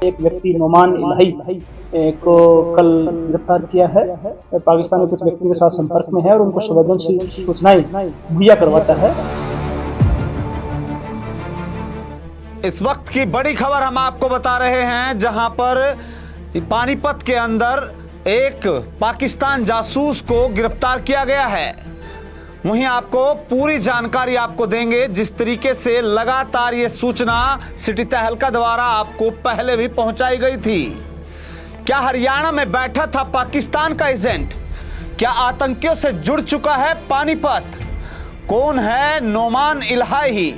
एक व्यक्ति नोमान इलाही को कल गिरफ्तार किया है। पाकिस्तान में कुछ व्यक्तियों के साथ संपर्क में है और उनको संवेदनशील सूचनाएं मुहैया करवाता है। इस वक्त की बड़ी खबर हम आपको बता रहे हैं, जहां पर पानीपत के अंदर एक पाकिस्तान जासूस को गिरफ्तार किया गया है। वहीं आपको पूरी जानकारी आपको देंगे। जिस तरीके से लगातार ये सूचना सिटी तहलका द्वारा आपको पहले भी पहुंचाई गई थी। क्या हरियाणा में बैठा था पाकिस्तान का एजेंट? क्या आतंकियों से जुड़ चुका है पानीपत? कौन है नोमान इलाही?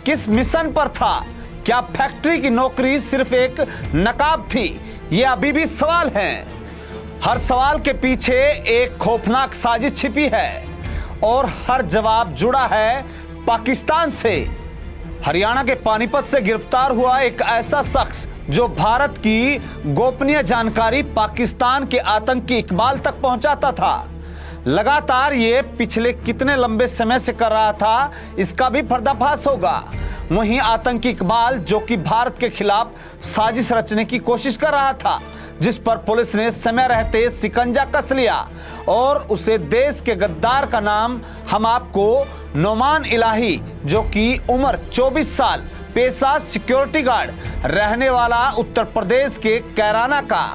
किस मिशन पर था? क्या फैक्ट्री की नौकरी सिर्फ एक नकाब थी? ये अभी भी सवाल हैं। हर सवाल के पीछे एक खौफनाक साजिश छिपी है और हर जवाब जुड़ा है पाकिस्तान से। हरियाणा के पानीपत से गिरफ्तार हुआ एक ऐसा शख्स जो भारत की गोपनीय जानकारी पाकिस्तान के आतंकी इकबाल तक पहुंचाता था। लगातार ये पिछले कितने लंबे समय से कर रहा था, इसका भी पर्दाफाश होगा। वहीं आतंकी इकबाल जो कि भारत के खिलाफ साजिश रचने की कोशिश कर रहा था, जिस पर पुलिस ने समय रहते शिकंजा कस लिया और उसे देश के गद्दार का नाम हम आपको नोमान इलाही, जो कि उम्र 24 साल, पेशा सिक्योरिटी गार्ड, रहने वाला उत्तर प्रदेश के कैराना का,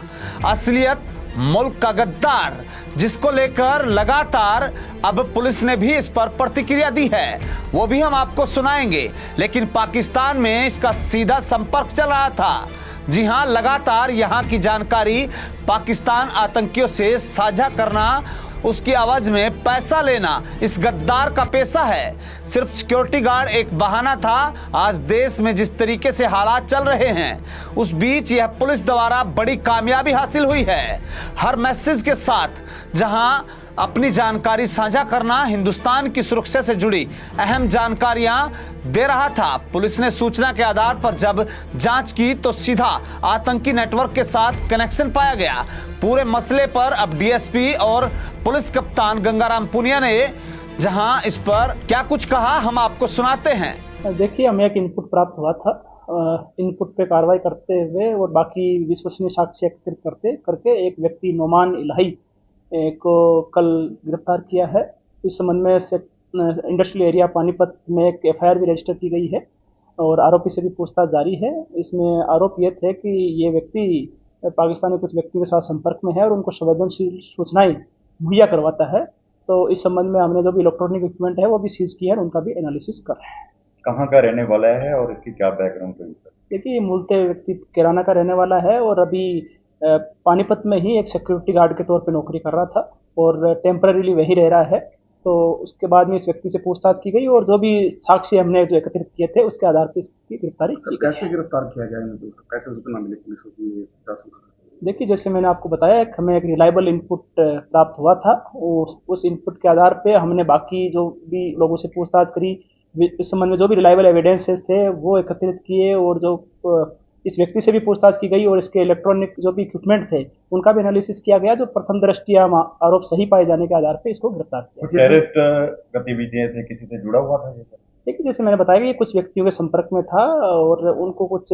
असलियत मुल्क का गद्दार, जिसको लेकर लगातार अब पुलिस ने भी इस पर प्रतिक्रिया दी है, वो भी हम आपको सुनाएंगे। लेकिन पाकिस्तान में इसका सीधा संपर्क चल रहा था। जी हां, लगातार यहां की जानकारी पाकिस्तान आतंकियों से साझा करना, उसकी आवाज में पैसा लेना इस गद्दार का पेशा है। सिर्फ सिक्योरिटी गार्ड एक बहाना था। आज देश में जिस तरीके से हालात चल रहे हैं, उस बीच यह पुलिस द्वारा बड़ी कामयाबी हासिल हुई है। हर मैसेज के साथ जहां अपनी जानकारी साझा करना, हिंदुस्तान की सुरक्षा से जुड़ी अहम जानकारियां दे रहा था। पुलिस ने सूचना के आधार पर जब जांच की तो सीधा आतंकी नेटवर्क के साथ कनेक्शन पाया गया। पूरे मसले पर अब डीएसपी और पुलिस कप्तान गंगाराम पुनिया ने जहां इस पर क्या कुछ कहा, हम आपको सुनाते हैं। देखिए, हमें एक इनपुट प्राप्त हुआ था। इनपुट पे कार्रवाई करते हुए और बाकी विश्वसनीय साक्ष्य एकत्रित करके एक व्यक्ति नोमान इलाही को कल गिरफ्तार किया है। इस संबंध में इंडस्ट्रियल एरिया पानीपत में एक एफआईआर भी रजिस्टर की गई है और आरोपी से भी पूछताछ जारी है। इसमें आरोप ये थे कि ये व्यक्ति पाकिस्तान में कुछ व्यक्तियों के साथ संपर्क में है और उनको संवेदनशील सूचनाएं मुहैया करवाता है। तो इस संबंध में हमने जो भी इलेक्ट्रॉनिक इक्विपमेंट है वो भी सीज किया है, उनका भी एनालिसिस कर रहे हैं। कहाँ का रहने वाला है और इसकी क्या बैकग्राउंड है? देखिए, मूलतः व्यक्ति कैराना का रहने वाला है और अभी पानीपत में ही एक सिक्योरिटी गार्ड के तौर पे नौकरी कर रहा था और टेम्पररीली वहीं रह रहा है। तो उसके बाद में इस व्यक्ति से पूछताछ की गई और जो भी साक्ष्य हमने जो एकत्रित किए थे उसके आधार पर इसकी गिरफ्तारी की। कैसे गिरफ्तार किया गया? कैसे सूचना मिली पुलिस को? देखिए, जैसे मैंने आपको बताया, हमें एक रिलायबल इनपुट प्राप्त हुआ था। उस इनपुट के आधार पे हमने बाकी जो भी लोगों से पूछताछ करी, इस संबंध में जो भी रिलायबल एविडेंसेस थे वो एकत्रित किए और जो इस व्यक्ति से भी पूछताछ की गई और इसके इलेक्ट्रॉनिक जो भी इक्विपमेंट थे उनका भी एनालिसिस किया गया, जो प्रथम दृष्टया आरोप सही पाए जाने के आधार पे इसको गिरफ्तार किया। टेररिस्ट गतिविधियां से किसी से जुड़ा हुआ था? देखिए, जैसे मैंने बताया कि कुछ व्यक्तियों के संपर्क में था और उनको कुछ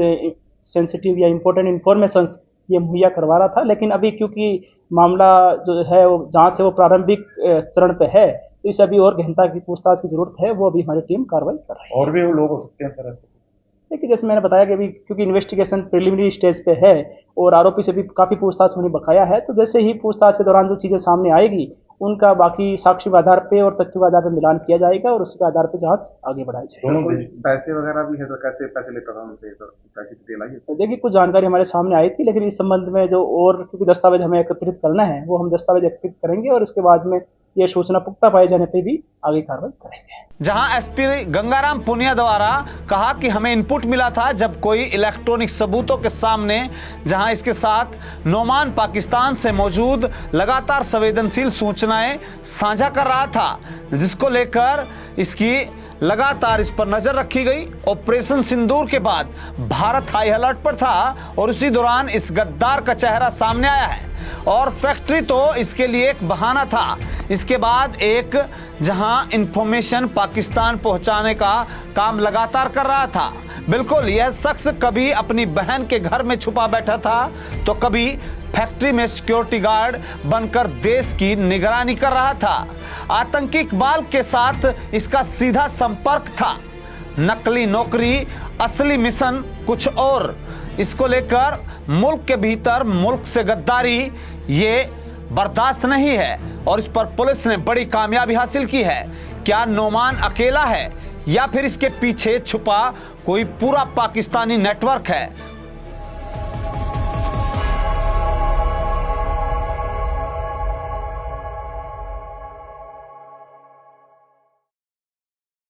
सेंसिटिव या इम्पोर्टेंट इन्फॉर्मेशन ये मुहैया करवा रहा था। लेकिन अभी क्योंकि मामला जो है वो जांच है वो प्रारंभिक चरण पे है, तो इसे अभी और गहनता की पूछताछ की जरूरत है। वो अभी हमारी टीम कार्रवाई कर रही है। और भी लोग हो सकते हैं सर? देखिए, जैसे मैंने बताया कि अभी क्योंकि इन्वेस्टिगेशन प्रिलिमिनरी स्टेज पे है और आरोपी से भी काफ़ी पूछताछ होने बकाया है, तो जैसे ही पूछताछ के दौरान जो चीज़ें सामने आएगी उनका बाकी साक्ष्य के आधार पे और तथ्यों के आधार पर मिलान किया जाएगा और उसके आधार पर जांच आगे बढ़ाई जाएगी। पैसे वगैरह भी है तो कैसे पैसे लेता था उनसे? तो देखिए, कुछ जानकारी हमारे सामने आई थी, लेकिन इस संबंध में जो और क्योंकि दस्तावेज हमें एकत्रित करना है वो हम दस्तावेज एकत्रित करेंगे और इसके बाद में ये सूचना पुख्ता पाए जाने पे भी आगे कार्रवाई करेंगे। जहां एसपी गंगाराम पुनिया द्वारा कहा कि हमें इनपुट मिला था जब कोई इलेक्ट्रॉनिक सबूतों के सामने, जहां इसके साथ नोमान पाकिस्तान से मौजूद लगातार संवेदनशील सूचनाएं साझा कर रहा था, जिसको लेकर इसकी लगातार इस पर नजर रखी गई। ऑपरेशन सिंदूर के बाद भारत हाई अलर्ट पर था और उसी दौरान इस गद्दार का चेहरा सामने आया है और फैक्ट्री तो इसके लिए एक बहाना था। इसके बाद एक जहां इंफॉर्मेशन पाकिस्तान पहुंचाने का काम लगातार कर रहा था, बिल्कुल, यह शख्स कभी अपनी बहन के घर में छुपा बैठा था तो कभी फैक्ट्री में सिक्योरिटी गार्ड बनकर देश की निगरानी कर रहा था। आतंकी इकबाल के साथ इसका सीधा संपर्क था। नकली नौकरी, असली मिशन कुछ और। इसको लेकर मुल्क के भीतर मुल्क से गद्दारी ये बर्दाश्त नहीं है और इस पर पुलिस ने बड़ी कामयाबी हासिल की है। क्या नोमान अकेला है या फिर इसके पीछे छुपा कोई पूरा पाकिस्तानी नेटवर्क है,